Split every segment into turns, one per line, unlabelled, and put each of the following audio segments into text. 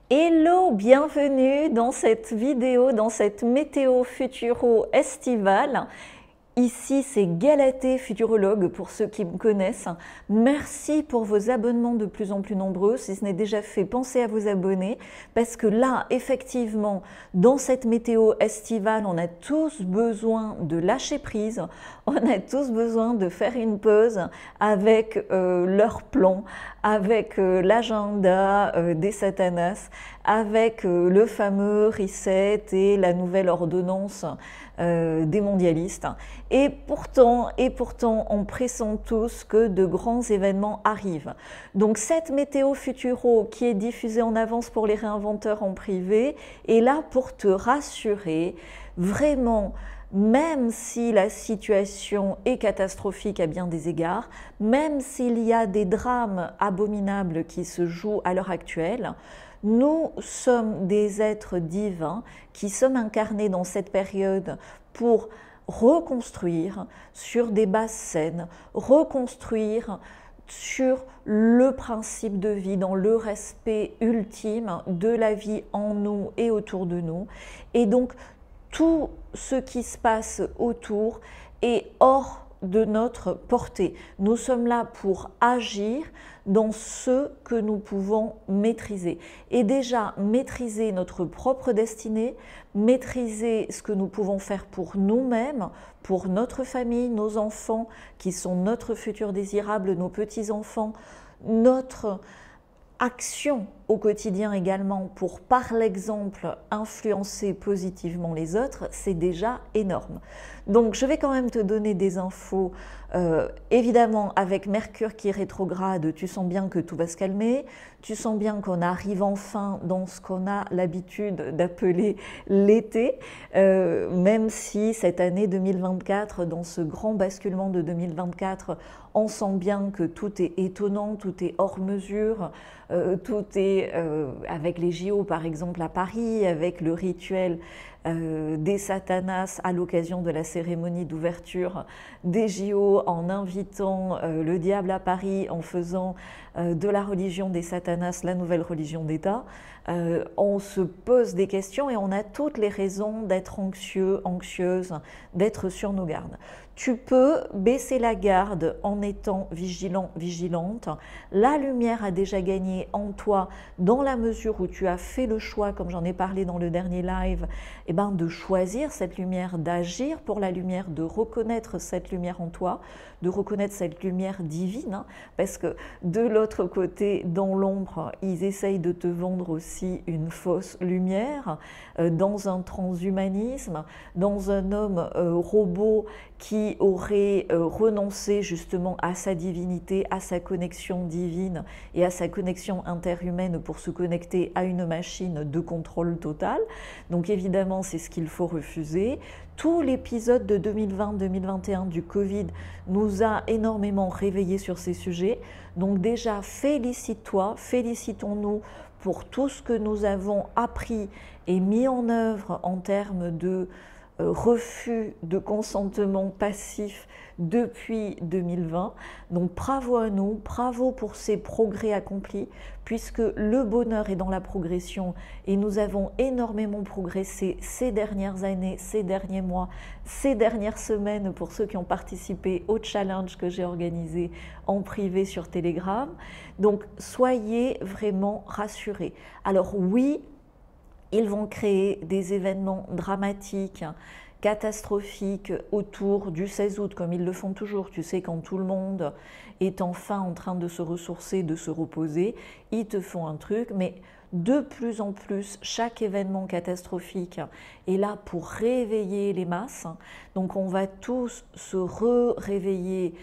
Hello, bienvenue dans cette vidéo, dans cette météo futuro estivale. Ici, c'est Galatée, futurologue, pour ceux qui me connaissent. Merci pour vos abonnements de plus en plus nombreux. Si ce n'est déjà fait, pensez à vous abonner. Parce que là, effectivement, dans cette météo estivale, on a tous besoin de lâcher prise. On a tous besoin de faire une pause avec leur plan, avec l'agenda des satanas, avec le fameux reset et la nouvelle ordonnance des mondialistes. Et pourtant, on pressent tous que de grands événements arrivent. Donc cette météo futuro qui est diffusée en avance pour les réinventeurs en privé est là pour te rassurer. Vraiment, même si la situation est catastrophique à bien des égards, même s'il y a des drames abominables qui se jouent à l'heure actuelle, nous sommes des êtres divins qui sommes incarnés dans cette période pour reconstruire sur des bases saines, reconstruire sur le principe de vie, dans le respect ultime de la vie en nous et autour de nous. Et donc, tout ce qui se passe autour est hors de notre portée. Nous sommes là pour agir dans ce que nous pouvons maîtriser. Et déjà, maîtriser notre propre destinée, maîtriser ce que nous pouvons faire pour nous-mêmes, pour notre famille, nos enfants, qui sont notre futur désirable, nos petits-enfants, notre action au quotidien également pour, par l'exemple, influencer positivement les autres, c'est déjà énorme. Donc je vais quand même te donner des infos. Évidemment, avec Mercure qui est rétrograde, tu sens bien que tout va se calmer, tu sens bien qu'on arrive enfin dans ce qu'on a l'habitude d'appeler l'été, même si cette année 2024, dans ce grand basculement de 2024, on sent bien que tout est étonnant, tout est hors mesure, tout est avec les JO par exemple à Paris, avec le rituel des satanas à l'occasion de la cérémonie d'ouverture des JO, en invitant le diable à Paris, en faisant de la religion des satanas la nouvelle religion d'État. On se pose des questions et on a toutes les raisons d'être anxieux, anxieuse, d'être sur nos gardes. Tu peux baisser la garde en étant vigilant, vigilante. La lumière a déjà gagné en toi dans la mesure où tu as fait le choix, comme j'en ai parlé dans le dernier live, de choisir cette lumière, d'agir pour la lumière, de reconnaître cette lumière en toi, de reconnaître cette lumière divine, parce que de l'autre côté, dans l'ombre, ils essayent de te vendre aussi une fausse lumière, dans un transhumanisme, dans un homme robot qui aurait renoncé justement à sa divinité, à sa connexion divine et à sa connexion interhumaine pour se connecter à une machine de contrôle total. Donc évidemment, c'est ce qu'il faut refuser. Tout l'épisode de 2020-2021 du Covid nous a énormément réveillés sur ces sujets. Donc déjà, félicite-toi, félicitons-nous pour tout ce que nous avons appris et mis en œuvre en termes de refus de consentement passif depuis 2020. Donc bravo à nous, bravo pour ces progrès accomplis, puisque le bonheur est dans la progression et nous avons énormément progressé ces dernières années, ces derniers mois, ces dernières semaines pour ceux qui ont participé au challenge que j'ai organisé en privé sur Telegram. Donc soyez vraiment rassurés. Alors oui, ils vont créer des événements dramatiques, catastrophiques autour du 16 août, comme ils le font toujours. Tu sais, quand tout le monde est enfin en train de se ressourcer, de se reposer, ils te font un truc, mais de plus en plus, chaque événement catastrophique est là pour réveiller les masses. Donc on va tous se réveiller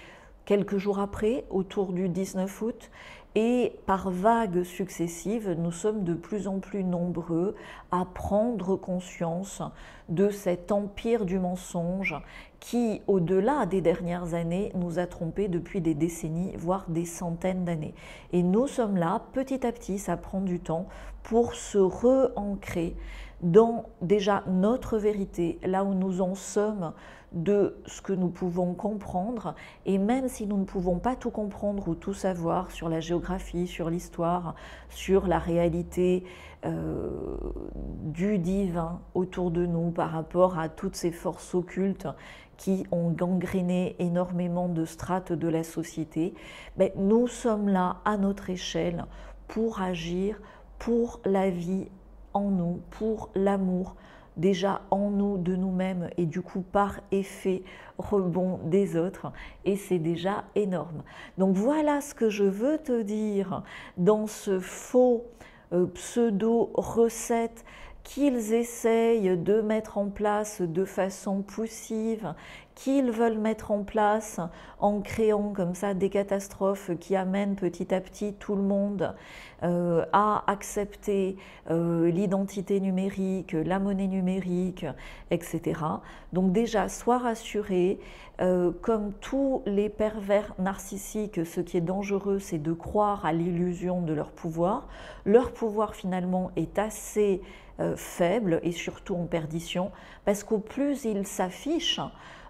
quelques jours après, autour du 19 août, et par vagues successives, nous sommes de plus en plus nombreux à prendre conscience de cet empire du mensonge qui, au-delà des dernières années, nous a trompés depuis des décennies, voire des centaines d'années. Et nous sommes là, petit à petit, ça prend du temps, pour se re-ancrer dans déjà notre vérité, là où nous en sommes de ce que nous pouvons comprendre, et même si nous ne pouvons pas tout comprendre ou tout savoir sur la géographie, sur l'histoire, sur la réalité du divin autour de nous par rapport à toutes ces forces occultes qui ont gangréné énormément de strates de la société, ben, nous sommes là à notre échelle pour agir pour la vie en nous, pour l'amour déjà en nous, de nous-mêmes, et du coup par effet rebond des autres, et c'est déjà énorme. Donc voilà ce que je veux te dire dans ce faux pseudo-recette qu'ils essayent de mettre en place de façon poussive, qu'ils veulent mettre en place en créant comme ça des catastrophes qui amènent petit à petit tout le monde à accepter l'identité numérique, la monnaie numérique, etc. Donc déjà, sois rassuré, comme tous les pervers narcissiques, ce qui est dangereux, c'est de croire à l'illusion de leur pouvoir. Leur pouvoir finalement est assez faible et surtout en perdition, parce qu'au plus ils s'affichent,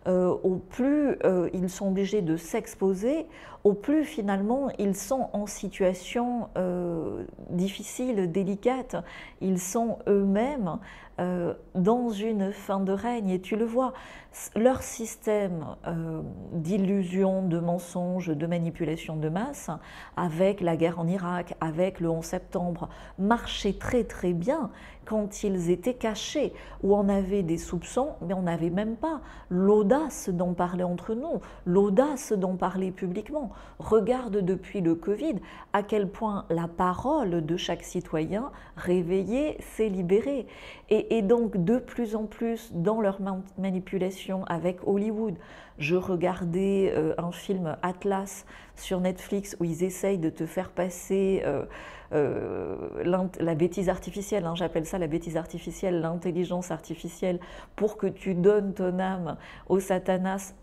au plus ils sont obligés de s'exposer, au plus finalement ils sont en situation difficile, délicate, ils sont eux-mêmes dans une fin de règne, et tu le vois, leur système d'illusion, de mensonges, de manipulation de masse, avec la guerre en Irak, avec le 11 septembre, marchait très très bien quand ils étaient cachés, où on avait des soupçons, mais on n'avait même pas l'audace d'en parler entre nous, l'audace d'en parler publiquement. Regarde depuis le Covid à quel point la parole de chaque citoyen réveillé s'est libérée. Et donc de plus en plus dans leur manipulation avec Hollywood, je regardais un film Atlas sur Netflix où ils essayent de te faire passer la bêtise artificielle, hein, j'appelle ça la bêtise artificielle, l'intelligence artificielle, pour que tu donnes ton âme au Satanas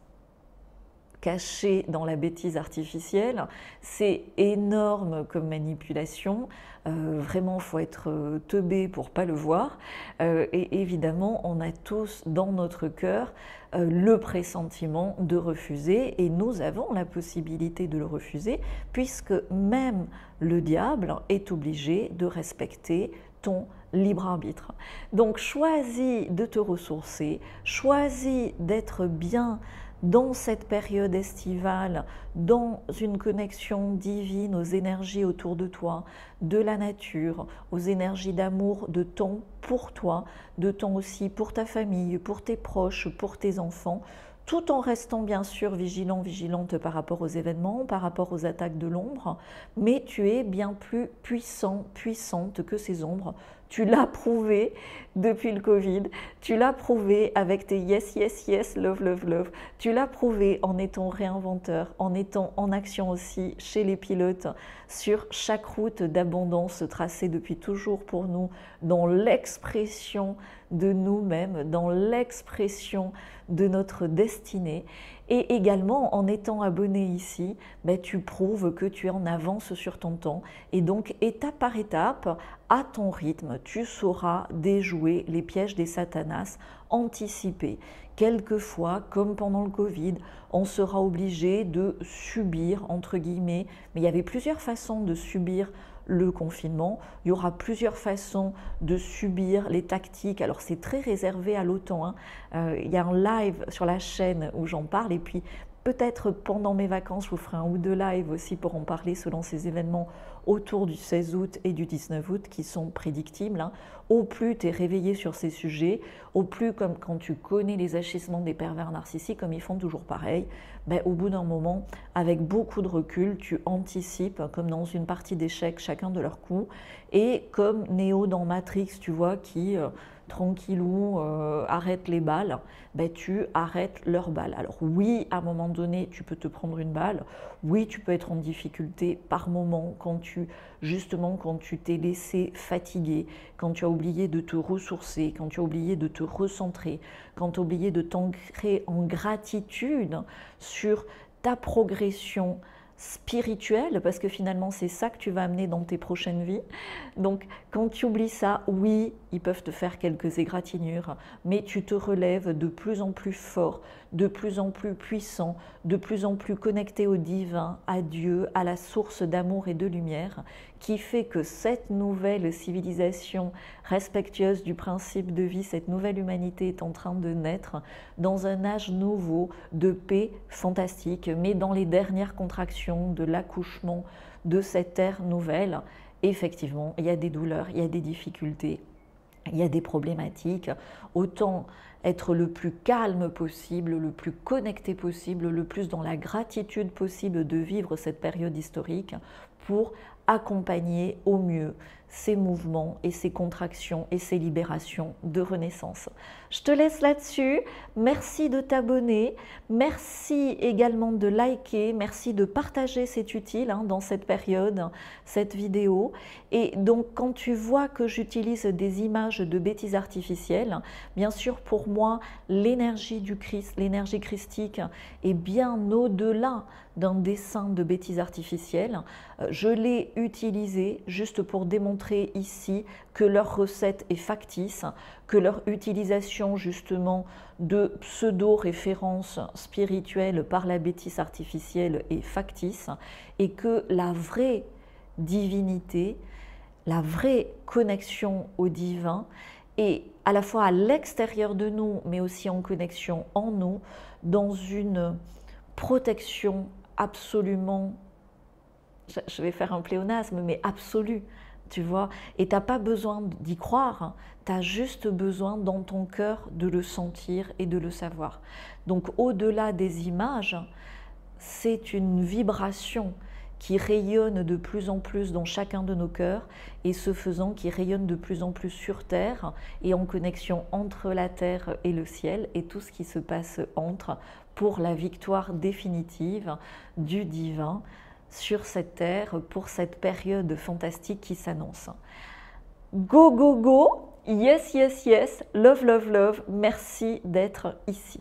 caché dans la bêtise artificielle. C'est énorme comme manipulation, vraiment il faut être teubé pour pas le voir, et évidemment on a tous dans notre cœur le pressentiment de refuser, et nous avons la possibilité de le refuser puisque même le diable est obligé de respecter ton libre arbitre. Donc choisis de te ressourcer, choisis d'être bien dans cette période estivale, dans une connexion divine aux énergies autour de toi, de la nature, aux énergies d'amour, de temps pour toi, de temps aussi pour ta famille, pour tes proches, pour tes enfants, tout en restant bien sûr vigilant, vigilante par rapport aux événements, par rapport aux attaques de l'ombre, mais tu es bien plus puissant, puissante que ces ombres. Tu l'as prouvé depuis le Covid, tu l'as prouvé avec tes yes, yes, yes, love, love, love, tu l'as prouvé en étant réinventeur, en étant en action aussi chez les pilotes sur chaque route d'abondance tracée depuis toujours pour nous, dans l'expression de nous-mêmes, dans l'expression de notre destinée. Et également, en étant abonné ici, ben, tu prouves que tu es en avance sur ton temps. Et donc, étape par étape, à ton rythme, tu sauras déjouer les pièges des satanas, anticiper. Quelquefois, comme pendant le Covid, on sera obligé de subir, entre guillemets, mais il y avait plusieurs façons de subir le confinement, il y aura plusieurs façons de subir les tactiques, alors c'est très réservé à l'OTAN, hein. Il y a un live sur la chaîne où j'en parle, et puis peut-être pendant mes vacances je vous ferai un ou deux lives aussi pour en parler selon ces événements autour du 16 août et du 19 août qui sont prédictibles, hein. Au plus tu es réveillé sur ces sujets, au plus comme quand tu connais les agissements des pervers narcissiques, comme ils font toujours pareil, ben, au bout d'un moment, avec beaucoup de recul, tu anticipes comme dans une partie d'échecs chacun de leurs coups, et comme Neo dans Matrix, tu vois, qui tranquillou arrête les balles, ben, tu arrêtes leurs balles. Alors oui, à un moment donné, tu peux te prendre une balle, oui, tu peux être en difficulté par moment quand tu t'es laissé fatiguer, quand tu as oublié de te ressourcer, quand tu as oublié de te recentrer, quand tu as oublié de t'ancrer en gratitude sur ta progression spirituelle, parce que finalement c'est ça que tu vas amener dans tes prochaines vies. Donc quand tu oublies ça, oui, ils peuvent te faire quelques égratignures, mais tu te relèves de plus en plus fort, de plus en plus puissant, de plus en plus connecté au divin, à Dieu, à la source d'amour et de lumière, qui fait que cette nouvelle civilisation respectueuse du principe de vie, cette nouvelle humanité est en train de naître dans un âge nouveau de paix fantastique, mais dans les dernières contractions de l'accouchement de cette ère nouvelle, effectivement, il y a des douleurs, il y a des difficultés, il y a des problématiques. Autant être le plus calme possible, le plus connecté possible, le plus dans la gratitude possible de vivre cette période historique pour accompagner au mieux ces mouvements et ces contractions et ces libérations de renaissance. Je te laisse là-dessus. Merci de t'abonner. Merci également de liker. Merci de partager, c'est utile dans cette période, cette vidéo. Et donc, quand tu vois que j'utilise des images de bêtises artificielles, bien sûr, pour moi, l'énergie du Christ, l'énergie christique est bien au-delà d'un dessin de bêtises artificielles. Je l'ai utilisé juste pour démontrer ici que leur recette est factice, que leur utilisation justement de pseudo-références spirituelles par la bêtise artificielle est factice et que la vraie divinité, la vraie connexion au divin est à la fois à l'extérieur de nous mais aussi en connexion en nous dans une protection absolument, je vais faire un pléonasme, mais absolue, tu vois, et tu n'as pas besoin d'y croire, tu as juste besoin dans ton cœur de le sentir et de le savoir. Donc au-delà des images, c'est une vibration qui rayonne de plus en plus dans chacun de nos cœurs et ce faisant qui rayonne de plus en plus sur Terre et en connexion entre la Terre et le ciel et tout ce qui se passe entre pour la victoire définitive du divin sur cette Terre pour cette période fantastique qui s'annonce. Go, go, go! Yes, yes, yes! Love, love, love! Merci d'être ici.